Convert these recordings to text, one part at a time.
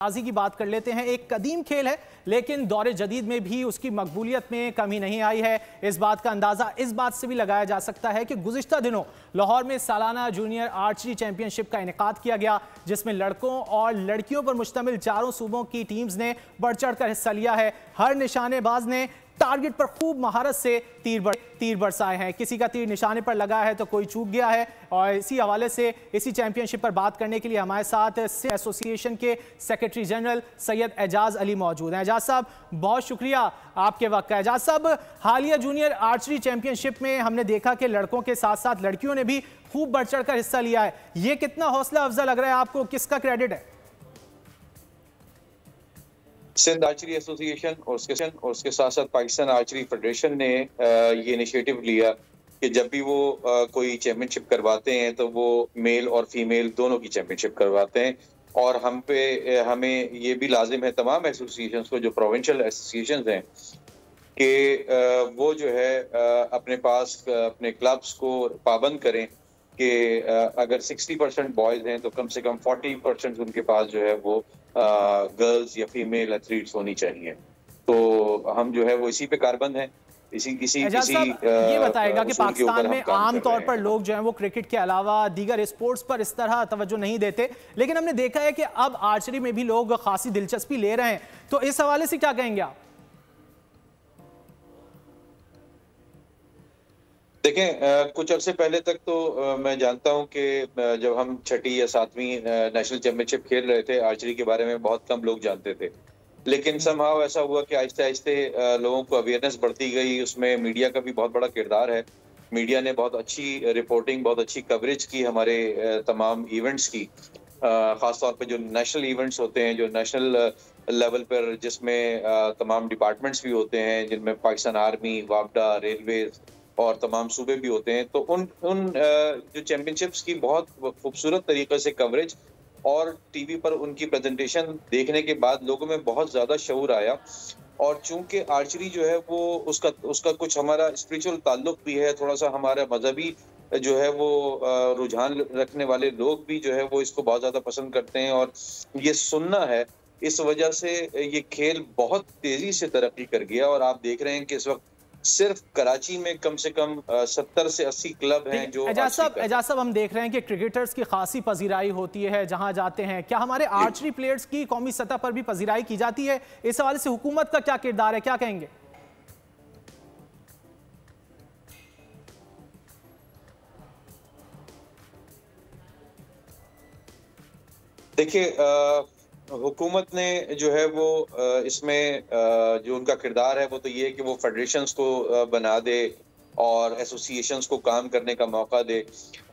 बाजी की बात कर लेते हैं। एक कदीम खेल है लेकिन दौरे जदीद में भी उसकी मकबूलियत में कमी नहीं आई है। इस बात का अंदाजा इस बात से भी लगाया जा सकता है कि गुज़िश्ता दिनों लाहौर में सालाना जूनियर आर्चरी चैंपियनशिप का इनेकाद किया गया, जिसमें लड़कों और लड़कियों पर मुश्तमिल चारों सूबों की टीम्स ने बढ़ चढ़ कर हिस्सा लिया है। हर निशानेबाज ने टारगेट पर खूब महारत से तीर बरसाए हैं। किसी का तीर निशाने पर लगा है तो कोई चूक गया है। और इसी हवाले से इसी चैंपियनशिप पर बात करने के लिए हमारे साथ एसोसिएशन के सेक्रेटरी जनरल सैयद एजाज अली मौजूद हैं। एजाज साहब, बहुत शुक्रिया आपके वक्त का। एजाज साहब, हालिया जूनियर आर्चरी चैंपियनशिप में हमने देखा कि लड़कों के साथ साथ लड़कियों ने भी खूब बढ़ चढ़ कर हिस्सा लिया है। ये कितना हौसला अफजा लग रहा है आपको, किसका क्रेडिट है? सिंध आर्चरी एसोसिएशन और उसके साथ साथ पाकिस्तान आर्चरी फेडरेशन ने ये इनिशिएटिव लिया कि जब भी वो कोई चैंपियनशिप करवाते हैं तो वो मेल और फीमेल दोनों की चैंपियनशिप करवाते हैं। और हमें ये भी लाजिम है तमाम एसोसिएशन को, जो प्रोविंशियल एसोसिएशन हैं, कि वो जो है अपने पास अपने क्लब्स को पाबंद करें कि अगर 60% बॉयज हैं तो कम से कम 40% उनके पास जो है वो गर्ल्स या फीमेल एथलीट्स होनी चाहिए। तो हम जो है वो इसी पे कारबंद हैं। ये बताएगा कि पाकिस्तान में आम तौर पर लोग जो हैं वो क्रिकेट के अलावा दीगर स्पोर्ट्स पर इस तरह तवज्जो नहीं देते, लेकिन हमने देखा है कि अब आर्चरी में भी लोग खासी दिलचस्पी ले रहे हैं, तो इस हवाले से क्या कहेंगे आप? देखें, कुछ अरसे पहले तक तो मैं जानता हूं कि जब हम 6ठी या 7वीं नेशनल चैंपियनशिप खेल रहे थे, आर्चरी के बारे में बहुत कम लोग जानते थे। लेकिन समहाउ ऐसा हुआ कि आहिस्ते आहिस्ते लोगों को अवेयरनेस बढ़ती गई। उसमें मीडिया का भी बहुत बड़ा किरदार है। मीडिया ने बहुत अच्छी रिपोर्टिंग, बहुत अच्छी कवरेज की हमारे तमाम इवेंट्स की, ख़ासतौर पर जो नेशनल इवेंट्स होते हैं, जो नेशनल लेवल पर, जिसमें तमाम डिपार्टमेंट्स भी होते हैं, जिनमें पाकिस्तान आर्मी, वापडा, रेलवेज और तमाम सूबे भी होते हैं। तो उन जो चैंपियनशिप्स की बहुत खूबसूरत तरीके से कवरेज और टीवी पर उनकी प्रेजेंटेशन देखने के बाद लोगों में बहुत ज़्यादा शऊर आया। और चूंकि आर्चरी जो है वो उसका कुछ हमारा स्पिरिचुअल ताल्लुक भी है, थोड़ा सा हमारा मजहबी जो है वो रुझान रखने वाले लोग भी जो है वो इसको बहुत ज़्यादा पसंद करते हैं और ये सुनना है। इस वजह से ये खेल बहुत तेज़ी से तरक्की कर गया और आप देख रहे हैं कि इस वक्त सिर्फ कराची में कम से कम 70 से 80 क्लब हैं जो। एजाज साहब, हम देख रहे हैं कि क्रिकेटर्स की खासी पजीराई होती है जहां जाते हैं। क्या हमारे आर्चरी प्लेयर्स की कौमी सतह पर भी पजीराई की जाती है? इस हवाले से हुकूमत का क्या किरदार है, क्या कहेंगे? देखिए, हुकूमत ने जो है वो इसमें जो उनका किरदार है वो तो ये है कि वो फेडरेशंस को बना दे और एसोसिएशंस को काम करने का मौका दे।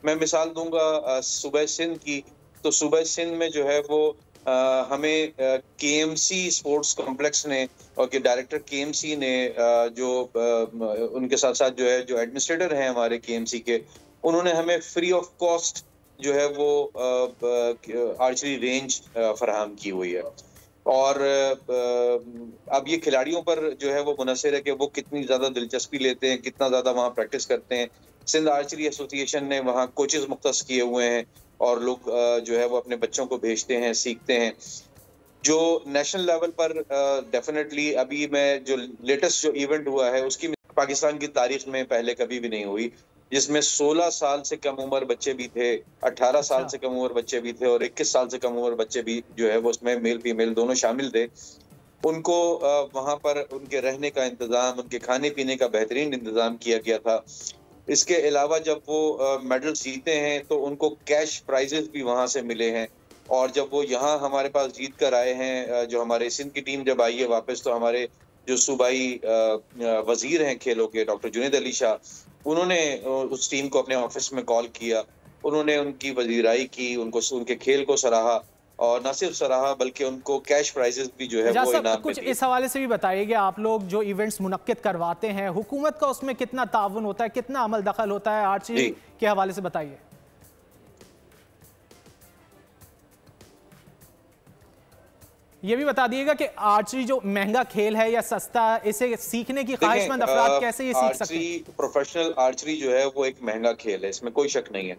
मैं मिसाल दूंगा सूबा सिंध की। तो सूबा सिंध में जो है वो हमें केएमसी स्पोर्ट्स कॉम्प्लेक्स ने और के डायरेक्टर केएमसी ने जो उनके साथ साथ जो एडमिनिस्ट्रेटर हैं हमारे केएमसी के, उन्होंने हमें फ्री ऑफ कॉस्ट जो है वो आर्चरी रेंज फराहम की हुई है। और अब ये खिलाड़ियों पर जो है वो मुनहसर है कि वो कितनी ज़्यादा दिलचस्पी लेते हैं, कितना ज़्यादा वहाँ प्रैक्टिस करते हैं। सिंध आर्चरी एसोसिएशन ने वहाँ कोचेस मुख्तस किए हुए हैं और लोग जो है वो अपने बच्चों को भेजते हैं, सीखते हैं। जो नेशनल लेवल पर डेफिनेटली अभी मैं जो लेटेस्ट जो इवेंट हुआ है उसकी पाकिस्तान की तारीख में पहले कभी भी नहीं हुई, जिसमें 16 साल से कम उम्र बच्चे भी थे, 18 साल से कम उम्र बच्चे भी थे और 21 साल से कम उम्र बच्चे भी जो है वो उसमें मेल फीमेल दोनों शामिल थे। उनको वहाँ पर उनके रहने का इंतज़ाम, उनके खाने पीने का बेहतरीन इंतज़ाम किया गया था। इसके अलावा जब वो मेडल्स जीते हैं तो उनको कैश प्राइजेस भी वहाँ से मिले हैं। और जब वो यहाँ हमारे पास जीत कर आए हैं, जो हमारे सिंध की टीम जब आई है वापस, तो हमारे जो सूबाई वजीर हैं खेलों के, डॉक्टर जुनैद अली शाह, उन्होंने उस टीम को अपने ऑफिस में कॉल किया, उन्होंने उनकी वजीराई की, उनके खेल को सराहा और न सिर्फ सराहा बल्कि उनको कैश प्राइजेस भी जो है वो इनाम कुछ इस हवाले से भी बताइएगा। आप लोग जो इवेंट्स मुनक्किद करवाते हैं, हुकूमत का उसमें कितना ताउन होता है, कितना अमल दखल होता है आर्चरी के हवाले से बताइए। ये भी बता दिएगा कि आर्चरी जो महंगा खेल है या सस्ता, इसे सीखने की ख्वाहिशमंद अफराद कैसे ये सीख सकते हैं? प्रोफेशनल आर्चरी जो है वो एक महंगा खेल है, इसमें कोई शक नहीं है।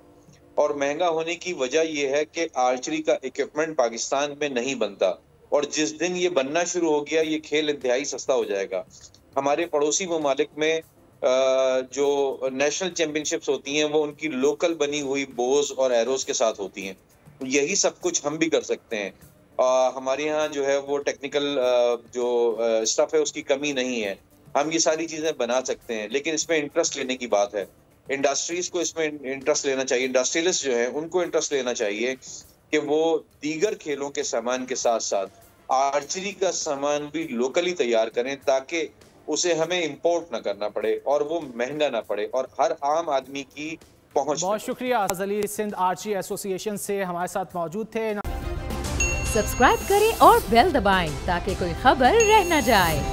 और महंगा होने की वजह यह है कि आर्चरी का इक्विपमेंट पाकिस्तान में नहीं बनता। और जिस दिन ये बनना शुरू हो गया ये खेल इंतहाई सस्ता हो जाएगा। हमारे पड़ोसी ममालिक में जो नेशनल चैंपियनशिप्स होती हैं वो उनकी लोकल बनी हुई बोज और एरोज के साथ होती हैं। यही सब कुछ हम भी कर सकते हैं। हमारे यहाँ जो है वो टेक्निकल जो स्टफ है उसकी कमी नहीं है, हम ये सारी चीजें बना सकते हैं, लेकिन इसमें इंटरेस्ट लेने की बात है। इंडस्ट्रीज को इसमें इंटरेस्ट लेना चाहिए, इंडस्ट्रियलिस्ट जो है उनको इंटरेस्ट लेना चाहिए कि वो दीगर खेलों के सामान के साथ साथ आर्चरी का सामान भी लोकली तैयार करें ताकि उसे हमें इंपोर्ट ना करना पड़े और वो महंगा ना पड़े और हर आम आदमी की पहुंच। बहुत शुक्रिया। अली सिंध आर्चरी एसोसिएशन से हमारे साथ मौजूद थे। सब्सक्राइब करें और बेल दबाएं ताकि कोई खबर रह न जाए।